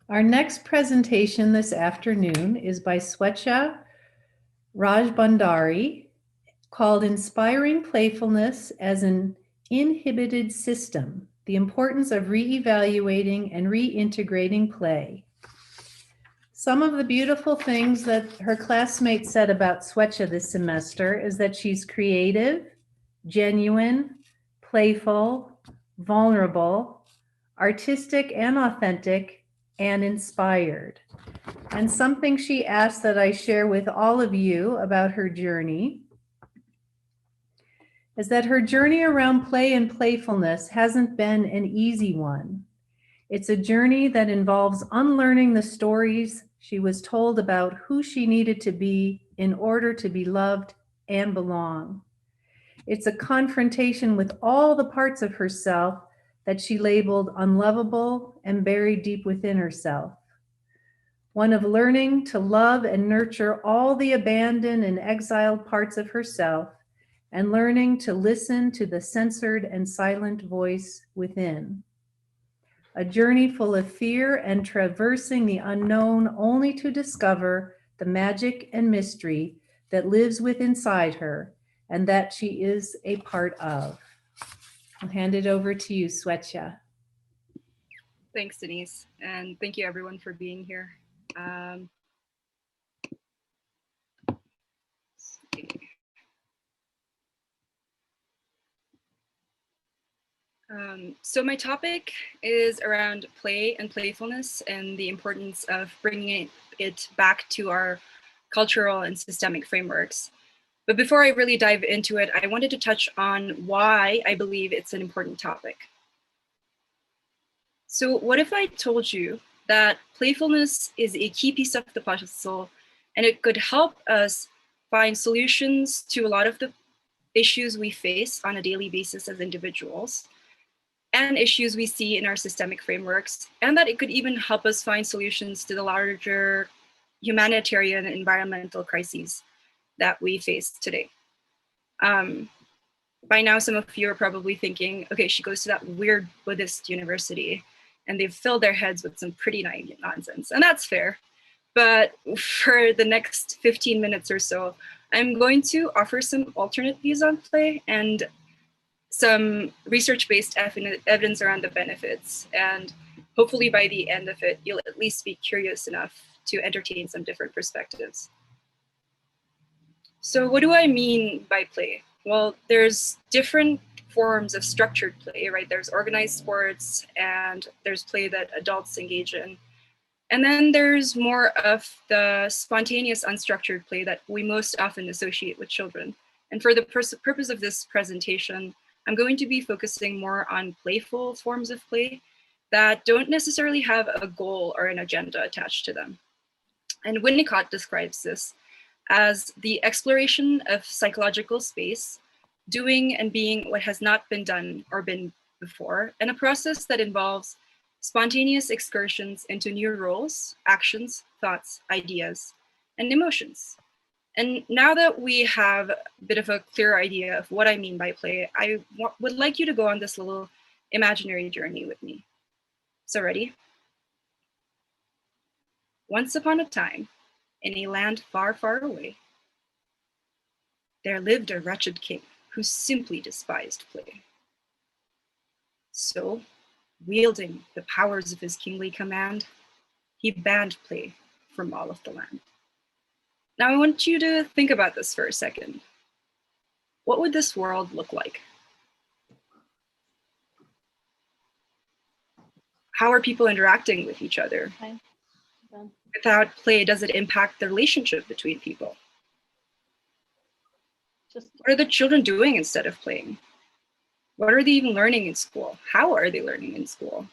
Our next presentation this afternoon is by Swetcha Rajbandari, called Inspiring Playfulness as an Inhibited System, the Importance of Reevaluating and Reintegrating Play. Some of the beautiful things that her classmates said about Swetcha this semester is that she's creative, genuine, playful, vulnerable, artistic and authentic, and inspired. And something she asked that I share with all of you about her journey is that her journey around play and playfulness hasn't been an easy one. It's a journey that involves unlearning the stories she was told about who she needed to be in order to be loved and belong. It's a confrontation with all the parts of herself that she labeled unlovable and buried deep within herself. One of learning to love and nurture all the abandoned and exiled parts of herself, and learning to listen to the censored and silent voice within. A journey full of fear and traversing the unknown only to discover the magic and mystery that lives within inside her and that she is a part of. I'll hand it over to you, Swetcha. Thanks, Denise, and thank you everyone for being here. So my topic is around play and playfulness and the importance of bringing it back to our cultural and systemic frameworks. But before I really dive into it, I wanted to touch on why I believe it's an important topic. So what if I told you that playfulness is a key piece of the puzzle and it could help us find solutions to a lot of the issues we face on a daily basis as individuals and issues we see in our systemic frameworks, and that it could even help us find solutions to the larger humanitarian and environmental crises that we face today. By now, some of you are probably thinking, okay, she goes to that weird Buddhist university and they've filled their heads with some pretty naive nonsense, and that's fair. But for the next 15 minutes or so, I'm going to offer some alternate views on play and some research-based evidence around the benefits. And hopefully by the end of it, you'll at least be curious enough to entertain some different perspectives. So what do I mean by play? Well, there's different forms of structured play, right? There's organized sports and there's play that adults engage in. And then there's more of the spontaneous unstructured play that we most often associate with children. And for the purpose of this presentation, I'm going to be focusing more on playful forms of play that don't necessarily have a goal or an agenda attached to them. And Winnicott describes this as the exploration of psychological space, doing and being what has not been done or been before, and a process that involves spontaneous excursions into new roles, actions, thoughts, ideas, and emotions. And now that we have a bit of a clear idea of what I mean by play, I would like you to go on this little imaginary journey with me. So ready? Once upon a time, in a land far, far away, there lived a wretched king who simply despised play. So, wielding the powers of his kingly command, he banned play from all of the land. Now I want you to think about this for a second. What would this world look like? How are people interacting with each other? Without play, does it impact the relationship between people? What are the children doing instead of playing? What are they even learning in school? How are they learning in school?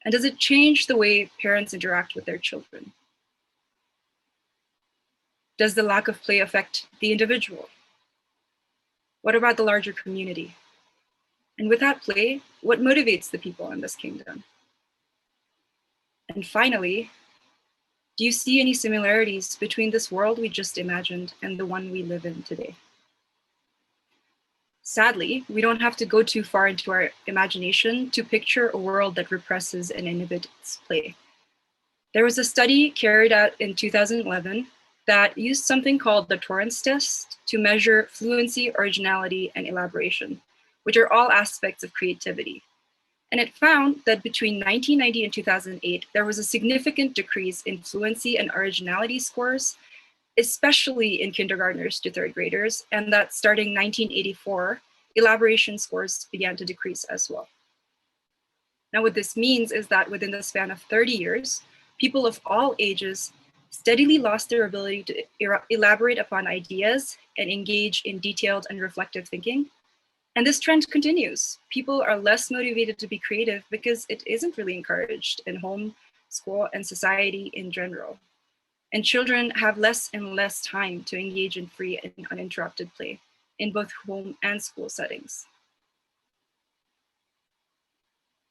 And does it change the way parents interact with their children? Does the lack of play affect the individual? What about the larger community? And without play, what motivates the people in this kingdom? And finally, do you see any similarities between this world we just imagined and the one we live in today? Sadly, we don't have to go too far into our imagination to picture a world that represses and inhibits play. There was a study carried out in 2011 that used something called the Torrance test to measure fluency, originality, and elaboration, which are all aspects of creativity. And it found that between 1990 and 2008, there was a significant decrease in fluency and originality scores, especially in kindergartners to third graders, and that starting 1984, elaboration scores began to decrease as well. Now, what this means is that within the span of 30 years, people of all ages steadily lost their ability to elaborate upon ideas and engage in detailed and reflective thinking. And this trend continues. People are less motivated to be creative because it isn't really encouraged in home, school, and society in general. And children have less and less time to engage in free and uninterrupted play in both home and school settings.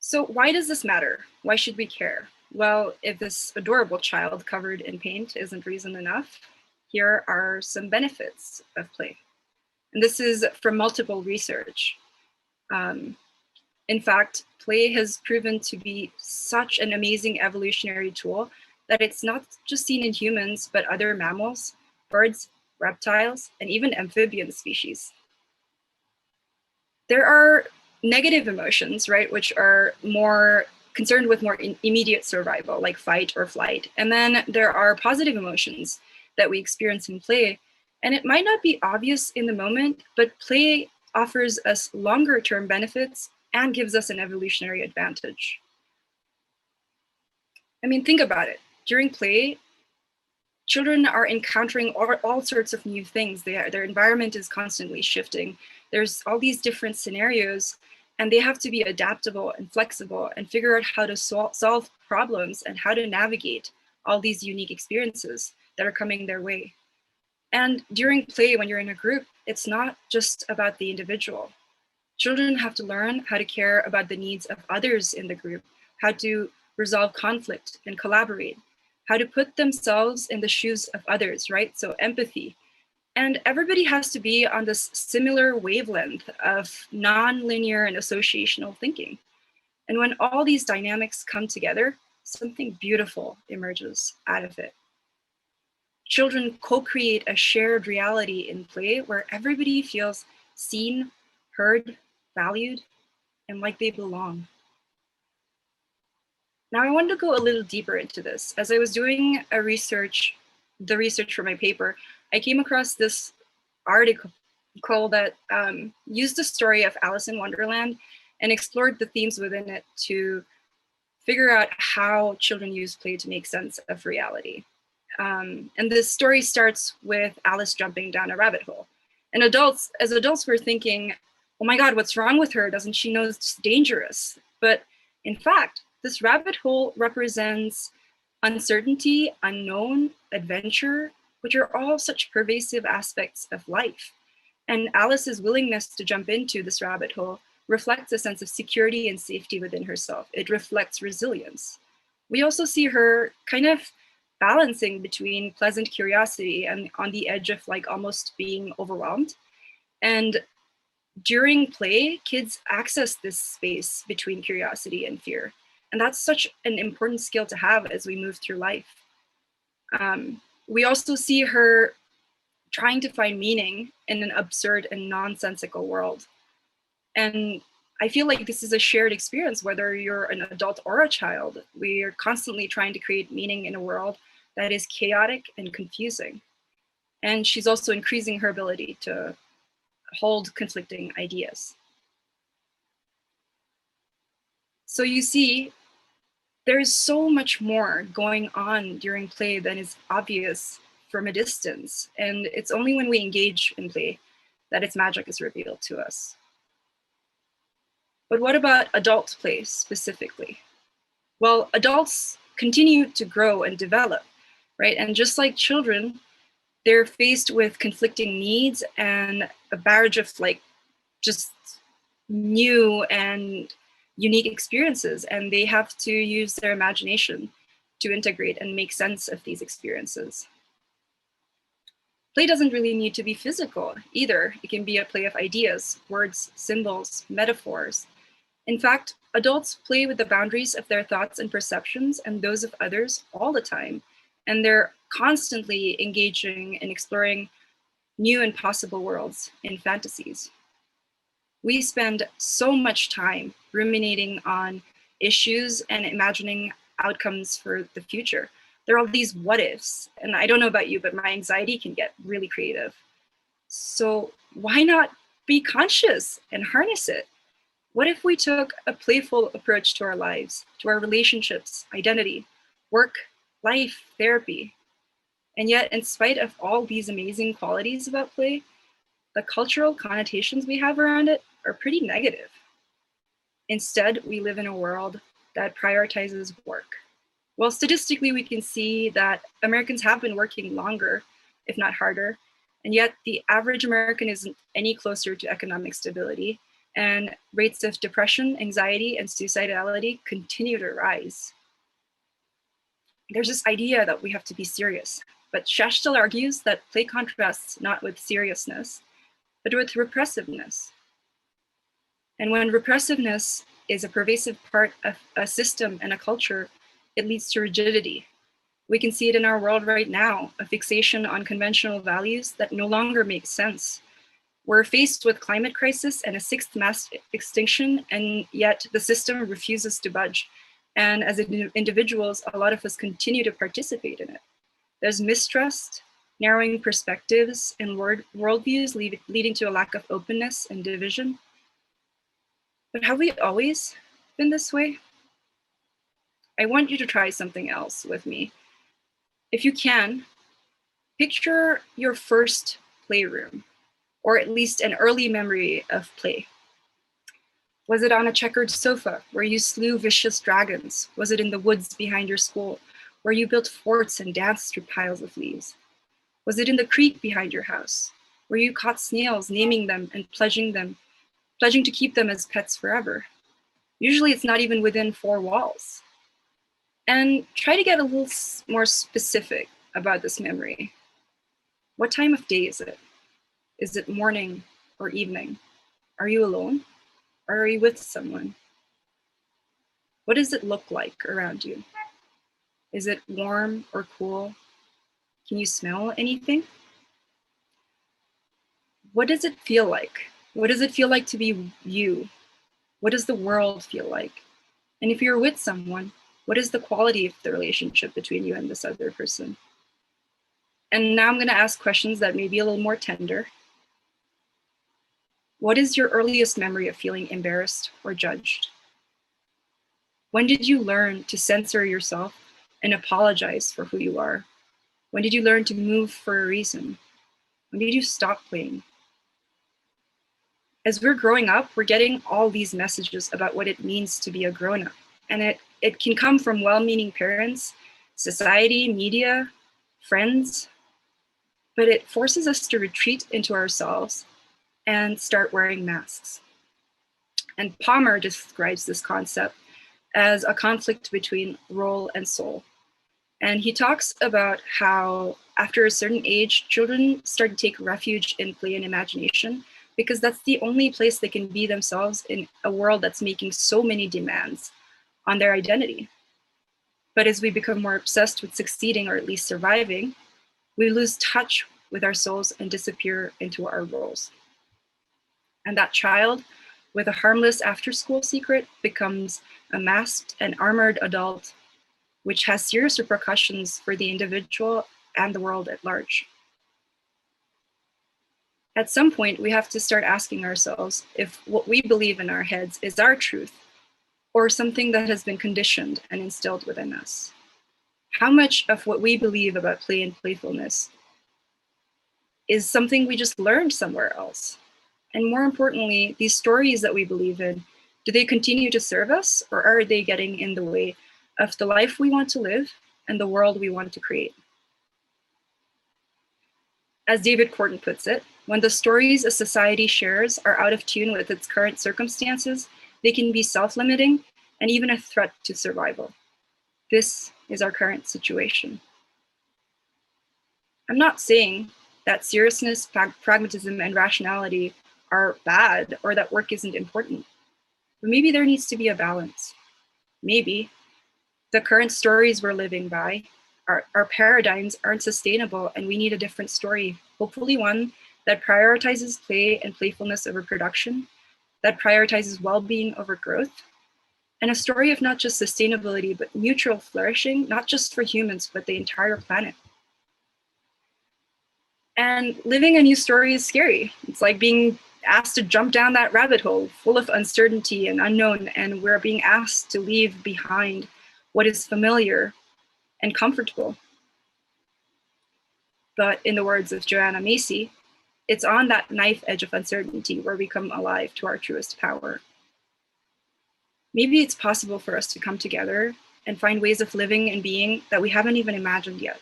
So why does this matter? Why should we care? Well, if this adorable child covered in paint isn't reason enough, here are some benefits of play. And this is from multiple research. In fact, play has proven to be such an amazing evolutionary tool that it's not just seen in humans, but other mammals, birds, reptiles, and even amphibian species. There are negative emotions, right, which are more concerned with more immediate survival, like fight or flight. And then there are positive emotions that we experience in play. And it might not be obvious in the moment, but play offers us longer term benefits and gives us an evolutionary advantage. I mean, think about it. During play, children are encountering all sorts of new things. Their environment is constantly shifting. There's all these different scenarios, and they have to be adaptable and flexible and figure out how to solve problems and how to navigate all these unique experiences that are coming their way. And during play, when you're in a group, it's not just about the individual. Children have to learn how to care about the needs of others in the group, how to resolve conflict and collaborate, how to put themselves in the shoes of others, right? So empathy. And everybody has to be on this similar wavelength of non-linear and associational thinking. And when all these dynamics come together, something beautiful emerges out of it. Children co-create a shared reality in play where everybody feels seen, heard, valued, and like they belong. Now I want to go a little deeper into this. As I was doing the research for my paper, I came across this article that used the story of Alice in Wonderland and explored the themes within it to figure out how children use play to make sense of reality. And this story starts with Alice jumping down a rabbit hole. And as adults, we're thinking, oh my God, what's wrong with her? Doesn't she know it's dangerous? But in fact, this rabbit hole represents uncertainty, unknown, adventure, which are all such pervasive aspects of life. And Alice's willingness to jump into this rabbit hole reflects a sense of security and safety within herself. It reflects resilience. We also see her kind of balancing between pleasant curiosity and on the edge of like almost being overwhelmed. And during play, kids access this space between curiosity and fear. And that's such an important skill to have as we move through life. We also see her trying to find meaning in an absurd and nonsensical world. And I feel like this is a shared experience, whether you're an adult or a child. We are constantly trying to create meaning in a world that is chaotic and confusing. And she's also increasing her ability to hold conflicting ideas. So you see, there's so much more going on during play than is obvious from a distance. And it's only when we engage in play that its magic is revealed to us. But what about adult play specifically? Well, adults continue to grow and develop, right? And just like children, they're faced with conflicting needs and a barrage of like just new and unique experiences, and they have to use their imagination to integrate and make sense of these experiences. Play doesn't really need to be physical either. It can be a play of ideas, words, symbols, metaphors. In fact, adults play with the boundaries of their thoughts and perceptions and those of others all the time, and they're constantly engaging in exploring new and possible worlds in fantasies. We spend so much time ruminating on issues and imagining outcomes for the future. There are all these what ifs, and I don't know about you, but my anxiety can get really creative. So why not be conscious and harness it? What if we took a playful approach to our lives, to our relationships, identity, work, life, therapy? And yet, in spite of all these amazing qualities about play, the cultural connotations we have around it are pretty negative. Instead, we live in a world that prioritizes work. Well, statistically, we can see that Americans have been working longer, if not harder, and yet the average American isn't any closer to economic stability, and rates of depression, anxiety, and suicidality continue to rise. There's this idea that we have to be serious, but Shash still argues that play contrasts not with seriousness, but with repressiveness. And when repressiveness is a pervasive part of a system and a culture, it leads to rigidity. We can see it in our world right now, a fixation on conventional values that no longer make sense. We're faced with climate crisis and a sixth mass extinction, and yet the system refuses to budge. And as individuals, a lot of us continue to participate in it. There's mistrust, narrowing perspectives, and worldviews leading to a lack of openness and division. But have we always been this way? I want you to try something else with me. If you can, picture your first playroom, or at least an early memory of play. Was it on a checkered sofa where you slew vicious dragons? Was it in the woods behind your school where you built forts and danced through piles of leaves? Was it in the creek behind your house where you caught snails, naming them and pledging to keep them as pets forever? Usually it's not even within four walls. And try to get a little more specific about this memory. What time of day is it? Is it morning or evening? Are you alone or are you with someone? What does it look like around you? Is it warm or cool? Can you smell anything? What does it feel like? What does it feel like to be you? What does the world feel like? And if you're with someone, what is the quality of the relationship between you and this other person? And now I'm going to ask questions that may be a little more tender. What is your earliest memory of feeling embarrassed or judged? When did you learn to censor yourself and apologize for who you are? When did you learn to move for a reason? When did you stop playing? As we're growing up, we're getting all these messages about what it means to be a grown-up. And it can come from well-meaning parents, society, media, friends, but it forces us to retreat into ourselves and start wearing masks. And Palmer describes this concept as a conflict between role and soul. And he talks about how after a certain age, children start to take refuge in play and imagination because that's the only place they can be themselves in a world that's making so many demands on their identity. But as we become more obsessed with succeeding or at least surviving, we lose touch with our souls and disappear into our roles. And that child with a harmless after-school secret becomes a masked and armored adult, which has serious repercussions for the individual and the world at large. At some point, we have to start asking ourselves if what we believe in our heads is our truth or something that has been conditioned and instilled within us. How much of what we believe about play and playfulness is something we just learned somewhere else? And more importantly, these stories that we believe in, do they continue to serve us or are they getting in the way of the life we want to live and the world we want to create? As David Corton puts it, when the stories a society shares are out of tune with its current circumstances, they can be self-limiting and even a threat to survival. This is our current situation. I'm not saying that seriousness, pragmatism, and rationality are bad or that work isn't important. But maybe there needs to be a balance. Maybe the current stories we're living by, our paradigms aren't sustainable, and we need a different story. Hopefully one that prioritizes play and playfulness over production, that prioritizes well-being over growth, and a story of not just sustainability, but mutual flourishing, not just for humans, but the entire planet. And living a new story is scary. It's like being asked to jump down that rabbit hole full of uncertainty and unknown, and we're being asked to leave behind what is familiar and comfortable. But in the words of Joanna Macy, it's on that knife edge of uncertainty where we come alive to our truest power. Maybe it's possible for us to come together and find ways of living and being that we haven't even imagined yet,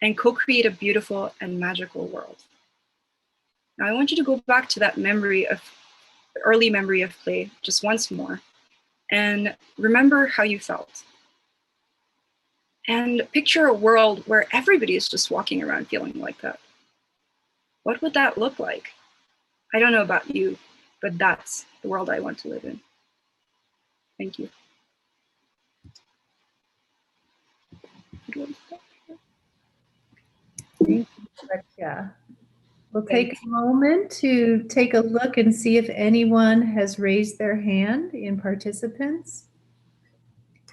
and co-create a beautiful and magical world. Now I want you to go back to that early memory of play just once more, and remember how you felt. And picture a world where everybody is just walking around feeling like that. What would that look like? I don't know about you, but that's the world I want to live in. Thank you. Thank you, Swetcha. We'll take a moment to take a look and see if anyone has raised their hand in participants.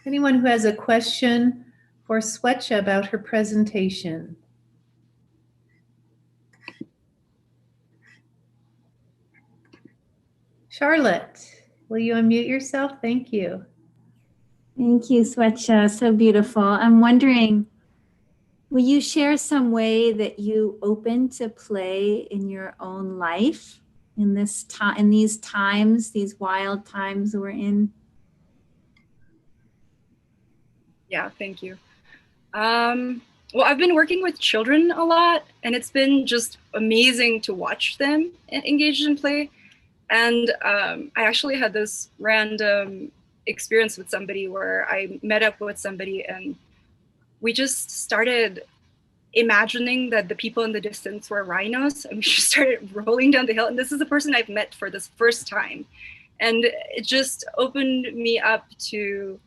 Anyone who has a question for Swetcha about her presentation? Charlotte, will you unmute yourself? Thank you. Thank you, Swetcha. So beautiful. I'm wondering, will you share some way that you open to play in your own life in this time, in these times, these wild times we're in? Yeah, thank you. Well, I've been working with children a lot, and it's been just amazing to watch them engaged in play. And I actually had this random experience with somebody where I met up with somebody and we just started imagining that the people in the distance were rhinos, and we just started rolling down the hill. And this is the person I've met for this first time. And it just opened me up to,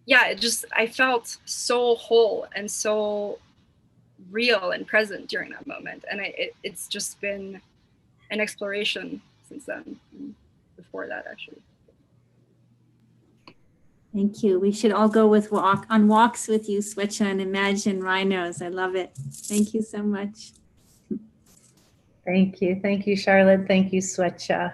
yeah, I felt so whole and so real and present during that moment. And it's just been an exploration since then, before that actually. Thank you. We should all go on walks with you, Swetcha, and imagine rhinos. I love it. Thank you so much. Thank you. Thank you, Charlotte. Thank you, Swetcha.